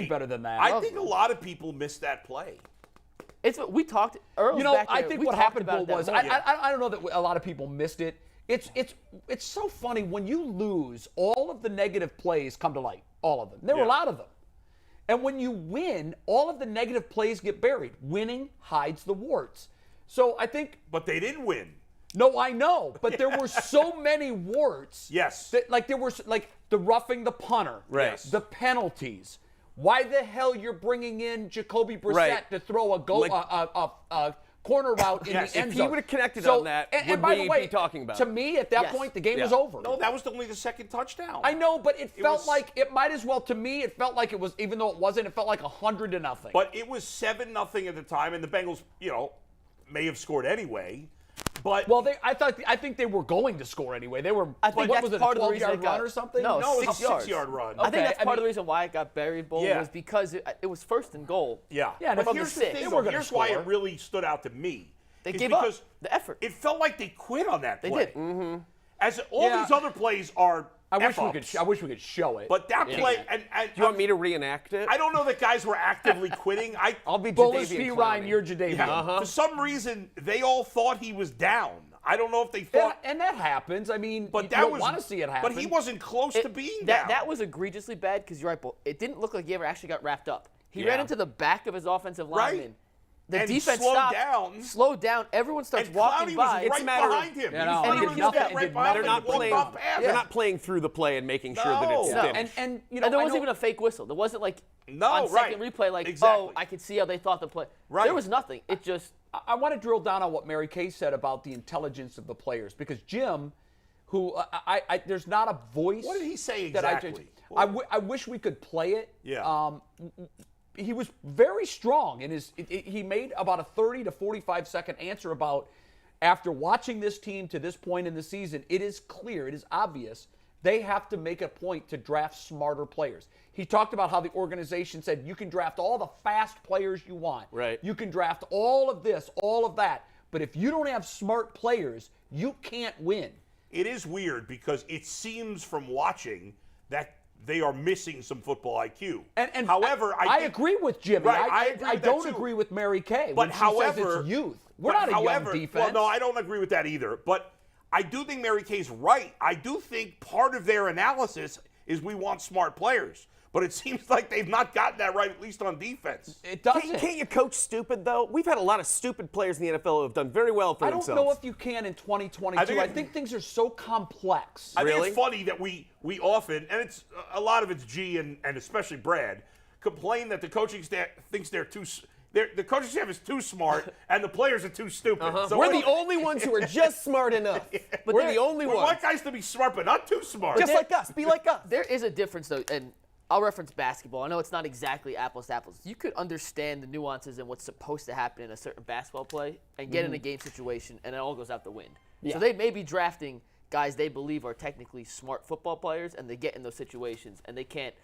better than that. I think a lot of people missed that play. We talked earlier. I think what happened was I don't know that a lot of people missed it. It's so funny when you lose, all of the negative plays come to light. All of them. There were a lot of them. And when you win, all of the negative plays get buried. Winning hides the warts. So I think. But they didn't win. No, I know, but there were so many warts. Yes. That, there were the roughing the punter, right. The penalties. Why the hell you're bringing in Jacoby Brissett to throw a corner route in the end zone? If he would have connected on that, would we be talking about it? To me, at that point, the game was over. No, that was only the second touchdown. I know, but it felt like it might as well. To me, it felt like it was, even though it wasn't. It felt like 100-0. But it was 7-0 at the time, and the Bengals, may have scored anyway. But I think they were going to score anyway. They were. I think that's part of the reason it got run or something. No, it was 6 a yards. 6-yard run. I think that's part of the reason why it got buried. Was because it was first and goal. Yeah. And but here's the thing. Here's why it really stood out to me. They gave up the effort. It felt like they quit on that play. They did. Mm-hmm. As all these other plays are. I wish we could show it. But that play, and do you want me to reenact it? I don't know that guys were actively quitting. I'll be Bullish Jadeveon Ryan, you're Jadeveon. Yeah. For some reason, they all thought he was down. I don't know if they thought. And that happens. I mean, but you don't want to see it happen. But he wasn't close to being down. That was egregiously bad because you're right, Bull. It didn't look like he ever actually got wrapped up. He ran into the back of his offensive lineman. Right. The and defense slowed down. Everyone starts and walking Clowney by. was right behind him. They're not playing through the play and making sure that it's finished. And there wasn't even a fake whistle. There wasn't on second replay I could see how they thought the play. Right. There was nothing. It just. I want to drill down on what Mary Kay said about the intelligence of the players, because Jim, who there's not a voice. What did he say exactly? I wish we could play it. Yeah. He was very strong in his. He made about a 30 to 45-second answer about, after watching this team to this point in the season, it is clear, it is obvious, they have to make a point to draft smarter players. He talked about how the organization said you can draft all the fast players you want. Right. You can draft all of this, all of that. But if you don't have smart players, you can't win. It is weird because it seems from watching that they are missing some football IQ. And however, I agree with Jimmy. Right, I don't agree with Mary Kay. But says it's youth. We're not a young defense. Well, no, I don't agree with that either. But I do think Mary Kay's right. I do think part of their analysis is we want smart players. But it seems like they've not gotten that right, at least on defense. It doesn't. Can't you coach stupid, though? We've had a lot of stupid players in the NFL who have done very well for themselves. I don't know if you can in 2022. I think things are so complex. I think it's funny that we often, and it's a lot of it's G and especially Brad, complain that the coaching staff thinks they're too. The coaching staff is too smart, and the players are too stupid. So we're the only ones who are just smart enough. But we're the only ones. We want guys to be smart, but not too smart. Just like us. Be like us. There is a difference, though, and I'll reference basketball. I know it's not exactly apples to apples. You could understand the nuances and what's supposed to happen in a certain basketball play and get in a game situation, and it all goes out the wind. Yeah. So they may be drafting guys they believe are technically smart football players, and they get in those situations, and they can't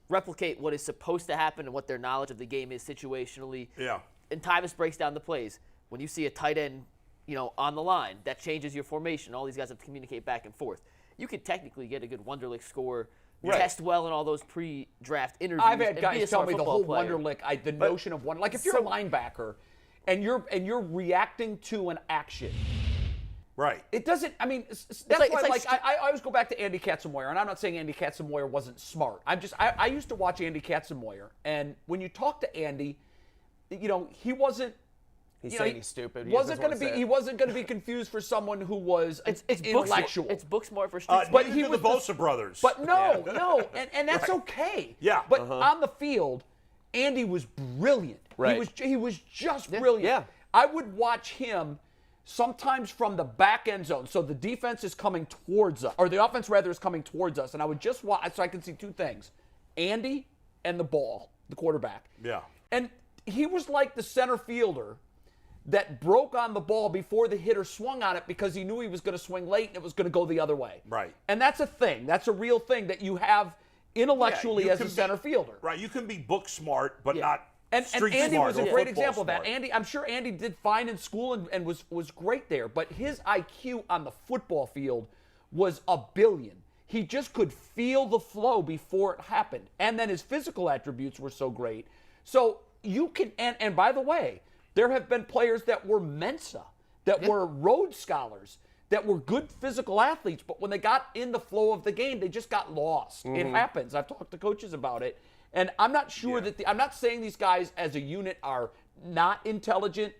replicate what is supposed to happen and what their knowledge of the game is situationally. Yeah. And Tyvis breaks down the plays. When you see a tight end, on the line, that changes your formation. All these guys have to communicate back and forth. You could technically get a good Wonderlic score. Right. Test well in all those pre-draft interviews. I've had guys tell me the whole player. Wonderlic, the notion of Wonderlic. Like if you're a linebacker and you're reacting to an action, right? It doesn't. I mean, that's why. I always go back to Andy Katzenmoyer, and I'm not saying Andy Katzenmoyer wasn't smart. I used to watch Andy Katzenmoyer, and when you talk to Andy, he wasn't. He's saying he's stupid. He wasn't going to be confused for someone who was intellectual. It's book smart for street. But he was the Bosa brothers. But no, and that's okay. Yeah. But on the field, Andy was brilliant. Right. He was just brilliant. Yeah. I would watch him sometimes from the back end zone. So the defense is coming towards us, or the offense rather is coming towards us, and I would just watch so I can see two things: Andy and the ball, the quarterback. Yeah. And he was like the center fielder that broke on the ball before the hitter swung on it because he knew he was going to swing late and it was going to go the other way. Right. And that's a thing. That's a real thing that you have intellectually as a center fielder. Right. You can be book smart, but not and street Andy smart was a or great football example of that. smart. Andy, I'm sure Andy did fine in school and was great there, but his IQ on the football field was a billion. he just could feel the flow before it happened. And then his physical attributes were so great. So you can, and by the way, there have been players that were Mensa, that were Rhodes Scholars, that were good physical athletes, but when they got in the flow of the game, they just got lost. It happens. I've talked to coaches about it. And I'm not sure that I'm not saying these guys as a unit are not intelligent.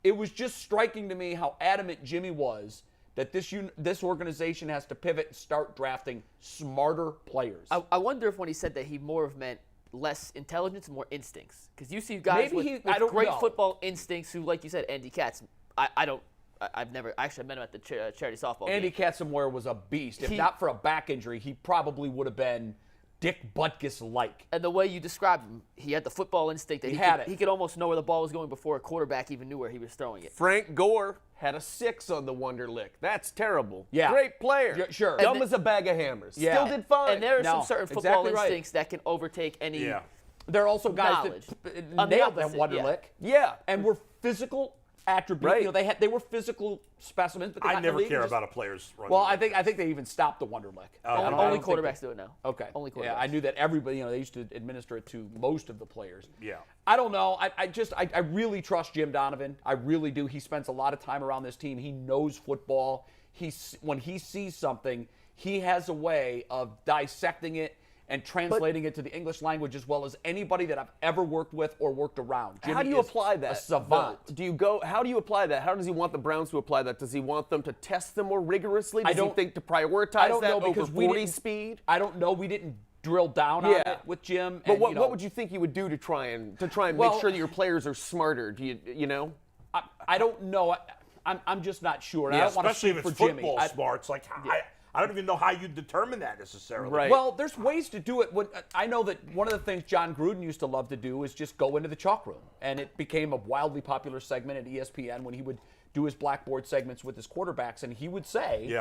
It was just striking to me how adamant Jimmy was that this organization has to pivot and start drafting smarter players. I wonder if when he said that he more of meant less intelligence and more instincts. Because you see guys with great football instincts who, like you said, Andy Katz, I've met him at the charity softball Andy game. Katzenmoyer was a beast. If not for a back injury, he probably would have been Dick Butkus-like. And the way you described him, he had the football instinct that he could almost know where the ball was going before a quarterback even knew where he was throwing it. Frank Gore had a 6 on the Wonderlic. That's terrible. Yeah. Great player. Yeah, sure. Dumb as a bag of hammers. Yeah. Still did fine. And there are some certain football exactly instincts that can overtake any. Yeah. There are also guys that nailed that Wonderlic. Yeah. And were physical attributes. Right. You know, they were physical specimens, but they I got in the never league care and just- about a player's run. Well, I think they even stopped the Wonderlic. I Only don't quarterbacks think do it now. Okay. Only quarterbacks. Yeah, I knew that everybody, they used to administer it to most of the players. Yeah. I don't know. I really trust Jim Donovan. I really do. He spends a lot of time around this team. He knows football. When he sees something, he has a way of dissecting it and translating it to the English language as well as anybody that I've ever worked with or worked around. Jimmy How do you is apply that? A savant. How do you apply that? How does he want the Browns to apply that? Does he want them to test them more rigorously? Does he think to prioritize that over 40 speed? I don't know. We didn't drill down on it with Jim. But and, what would you think he would do to try and make sure that your players are smarter? Do you know? I don't know. I'm just not sure. And Yeah, I don't want to especially speak if for it's Jimmy. football smarts. Like, I don't even know how you determine that necessarily. Right. Well, there's ways to do it. I know that one of the things John Gruden used to love to do is just go into the chalk room. And it became a wildly popular segment at ESPN when he would do his blackboard segments with his quarterbacks. And he would say,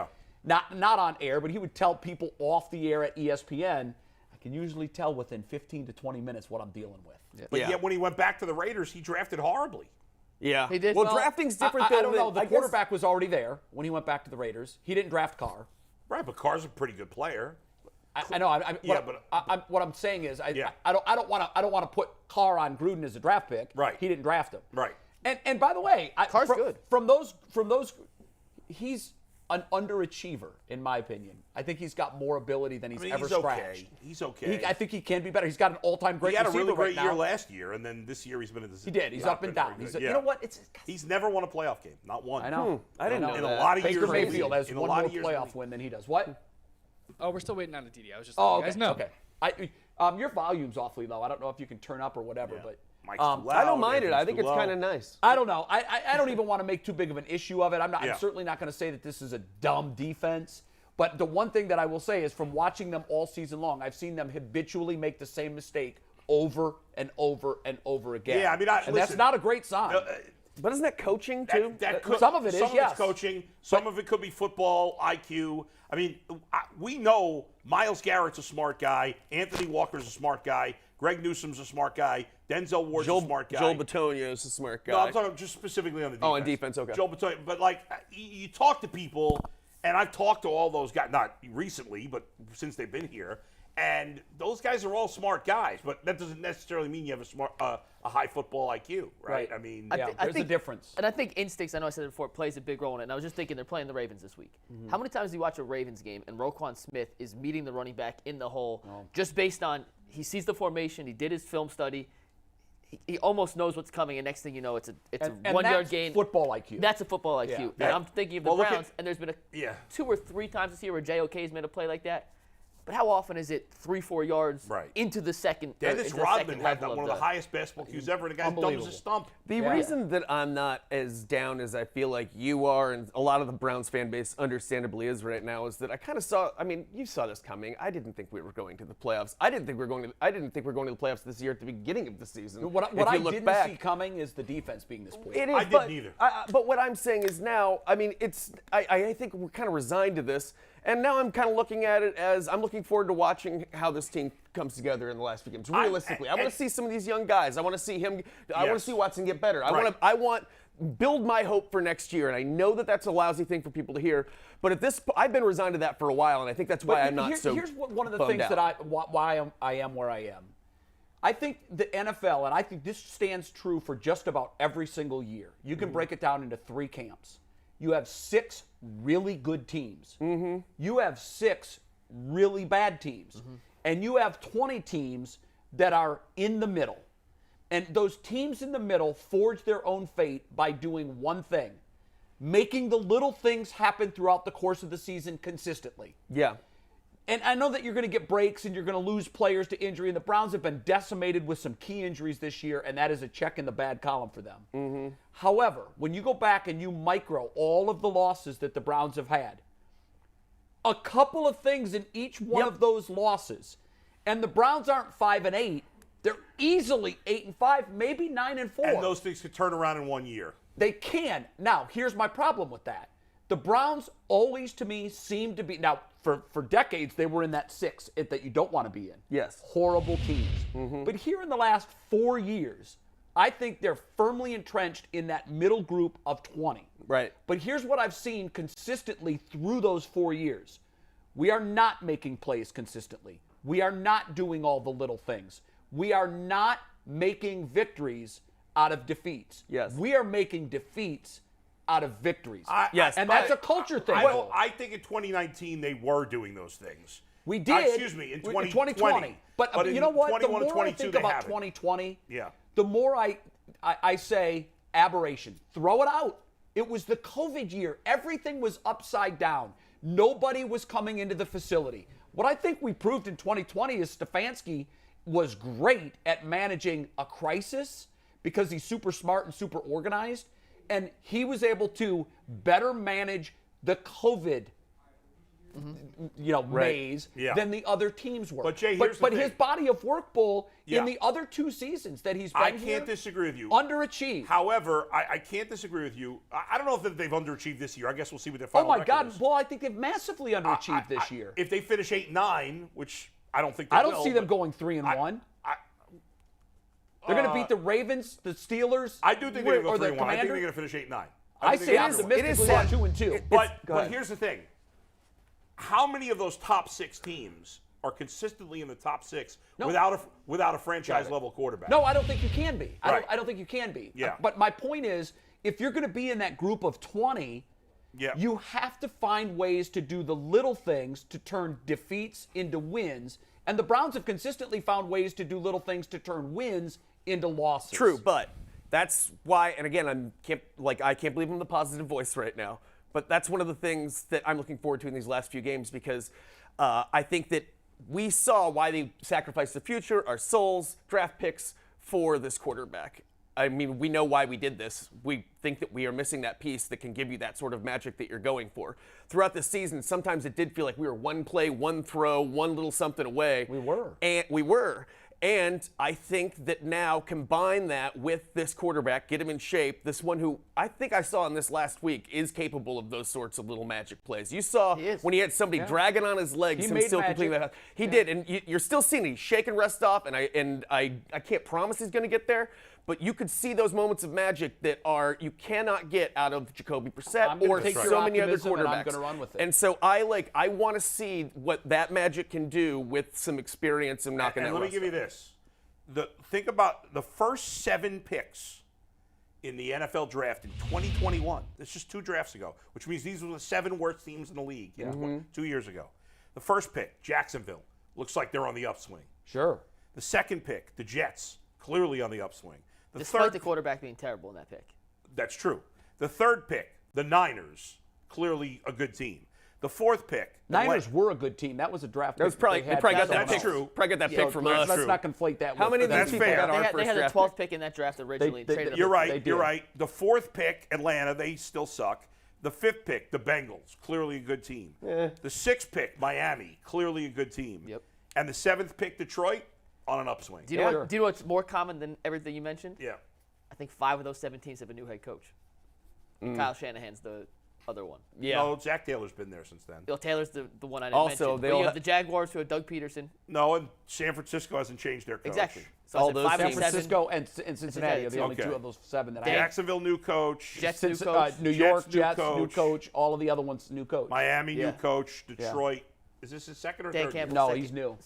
not on air, but he would tell people off the air at ESPN, I can usually tell within 15 to 20 minutes what I'm dealing with. But yet when he went back to the Raiders, he drafted horribly. Yeah. He did. Well, drafting's different I don't know. The I guess- quarterback was already there when he went back to the Raiders. He didn't draft Carr. Right, but Carr's a pretty good player. I know. What I'm saying is, I don't want to put Carr on Gruden as a draft pick. Right. He didn't draft him. Right. And by the way, Carr's good. From those, he's an underachiever in my opinion. I think he's got more ability than he's ever scratched. He's okay. I think he can be better. He's got an all-time great He had a receiver really great right year now. last year, and then this year he's been in the. He did. He's up and down. You know what? He's never won a playoff game. Not one. I know. I didn't know In that. a lot of Baker years. Mayfield has in a one lot more of years playoff win than he does. What? Oh, we're still waiting on the DD. I was just Oh, letting okay. you guys know. Okay. Your volume's awfully low. I don't know if you can turn up or whatever, but Mike's too loud, I don't mind it. Anthony's I think too it's low. kind of nice. I don't know. I don't even want to make too big of an issue of it. I'm Yeah. certainly not going to say that this is a dumb defense. But the one thing that I will say is from watching them all season long, I've seen them habitually make the same mistake over and over and over again. Yeah, I mean, and that's listen, not a great sign. But isn't that coaching too? Some of it is, Some of yes. it's coaching. Some of it could be football IQ. I mean, we know Myles Garrett's a smart guy. Anthony Walker's a smart guy. Greg Newsom's a smart guy. Denzel Ward's a smart guy. Joel Bitonio is a smart guy. No, I'm talking just specifically on the defense. Oh, on defense, okay. Joel Bitonio. But, like, you talk to people, and I've talked to all those guys, not recently, but since they've been here, and those guys are all smart guys. But that doesn't necessarily mean you have a high football IQ, right? I mean, there's a difference. And I think instincts, I know I said it before, plays a big role in it. And I was just thinking they're playing the Ravens this week. How many times do you watch a Ravens game and Roquan Smith is meeting the running back in the hole just based on he sees the formation, he did his film study, he almost knows what's coming, and next thing you know, it's a And 1 yard that's gain. football IQ. That's a football IQ. Yeah. And I'm thinking of the Well, look at- Browns, and there's been 2 or 3 times this year where JOK's made a play like that. But how often is it 3-4 yards into the second? Dennis into the Rodman second had level one of the highest basketball cues ever, and the guy's dumb as a Unbelievable. stump. The reason that I'm not as down as I feel like you are, and a lot of the Browns fan base understandably is right now, is that I kind of saw. I mean, you saw this coming. I didn't think we were going to the playoffs. I didn't think we were going to the playoffs this year at the beginning of the season. What If I you look didn't back, see coming is the defense being this poor. It is, I didn't either. But what I'm saying is now, I mean, I think we're kind of resigned to this. And now I'm kind of looking at it as I'm looking forward to watching how this team comes together in the last few games. Realistically, I want to see some of these young guys. I want to see him. I want to see Watson get better. I want build my hope for next year. And I know that that's a lousy thing for people to hear, but at this, I've been resigned to that for a while, and I think that's why I'm not so. Here's one of the bummed things out. that why I am where I am. I think the NFL, and I think this stands true for just about every single year. You can break it down into 3 camps. You have 6 really good teams. You have 6 really bad teams. And you have 20 teams that are in the middle. And those teams in the middle forge their own fate by doing one thing: making the little things happen throughout the course of the season consistently. Yeah. And I know that you're going to get breaks and you're going to lose players to injury, and the Browns have been decimated with some key injuries this year, and that is a check in the bad column for them. However, when you go back and you micro all of the losses that the Browns have had, a couple of things in each one of those losses, and the Browns aren't 5-8, they're easily 8-5, maybe 9-4. And those things could turn around in 1 year. They can. Now, here's my problem with that. The Browns always, to me, seem to be, now, for decades, they were in that 6 that you don't want to be in. Yes. Horrible teams. But here in the last 4 years, I think they're firmly entrenched in that middle group of 20. Right. But here's what I've seen consistently through those 4 years. We are not making plays consistently. We are not doing all the little things. We are not making victories out of defeats. Yes. We are making defeats out of victories. Yes. And that's a culture thing. I think in 2019 they were doing those things. We did. Excuse me, in 2020. But in you know what? The 21 and more I 22 think they about haven't. 2020, Yeah. the more I say aberration. Throw it out. It was the COVID year. Everything was upside down. Nobody was coming into the facility. What I think we proved in 2020 is Stefanski was great at managing a crisis because he's super smart and super organized. And he was able to better manage the COVID, maze than the other teams were. But Jay, here's the but thing. his body of work, Bull, Yeah. in the other 2 seasons that he's been I here, can't disagree with you. underachieved. However, I can't disagree with you. I don't know if they've underachieved this year. I guess we'll see what their Oh final my record God, is. Bull! I think they've massively underachieved this year. If they finish 8-9, which I don't think they I will. don't see them but going 3-1. I- They're going to beat the Ravens, the Steelers, I do think they're going or to go the 3-1. I think they're Commander. going to finish 8-9. I say it is optimistically sad. 2-2. But here's the thing. How many of those top 6 teams are consistently in the top 6 without a franchise level quarterback? No, I don't think you can be. Right. I don't think you can be. Yeah. But my point is, if you're going to be in that group of 20, you have to find ways to do the little things to turn defeats into wins. And the Browns have consistently found ways to do little things to turn wins into losses. True, but that's why, and again, I can't believe I'm the positive voice right now, but that's one of the things that I'm looking forward to in these last few games because I think that we saw why they sacrificed the future, our souls, draft picks for this quarterback. I mean, we know why we did this. We think that we are missing that piece that can give you that sort of magic that you're going for. Throughout this season, sometimes it did feel like we were one play, one throw, one little something away. We were. And I think that now combine that with this quarterback, get him in shape, this one who I think I saw in this last week is capable of those sorts of little magic plays. You saw when he had somebody dragging on his legs, He him made still magic. completing that. He did, and you're still seeing it. He's shaking rest off, and I can't promise he's going to get there, but you could see those moments of magic that you cannot get out of Jacoby Brissett I'm gonna or take your so many other optimism and quarterbacks. I'm gonna run with it. And so I want to see what that magic can do with some experience and knocking that. And let me give you this. Think about the first 7 picks in the NFL draft in 2021. It's just 2 drafts ago, which means these were the 7 worst teams in the league 2 years ago. The first pick, Jacksonville, looks like they're on the upswing. Sure. The second pick, the Jets, clearly on the upswing. Despite the quarterback being terrible in that pick. That's true. The third pick, the Niners, clearly a good team. The fourth pick, the Niners were a good team. That was a draft. That was pick probably they they had probably got someone that pick. else. true. Probably got that pick from us. Let's not conflate that. How with many of That's these people fair. got our They first had the draft 12th pick? pick in that draft originally. they traded did. up You're to- right. did. You're right. The fourth pick, Atlanta, they still suck. The fifth pick, the Bengals, clearly a good team. The sixth pick, Miami, clearly a good team. Yep. And the seventh pick, Detroit, on an upswing. Do you know what's more common than everything you mentioned? Yeah. I think 5 of those 7 teams have a new head coach. Kyle Shanahan's the other one. Yeah. No, Zach Taylor's been there since then. Bill Taylor's the one I didn't Also, mention. they But all you have ha- the Jaguars who have Doug Peterson. No, and San Francisco hasn't changed their coach. Exactly. So All I said those 5 San and 7. Francisco and Cincinnati are the only Okay. two of those 7 that I Dan- have. Jacksonville, new coach. Jets new Since, coach. New York Jets, new Jets, new coach. All of the other ones, new coach. Miami, Yeah. new coach. Detroit. Is this his second or Dan third Campbell. year? No, second. he's new.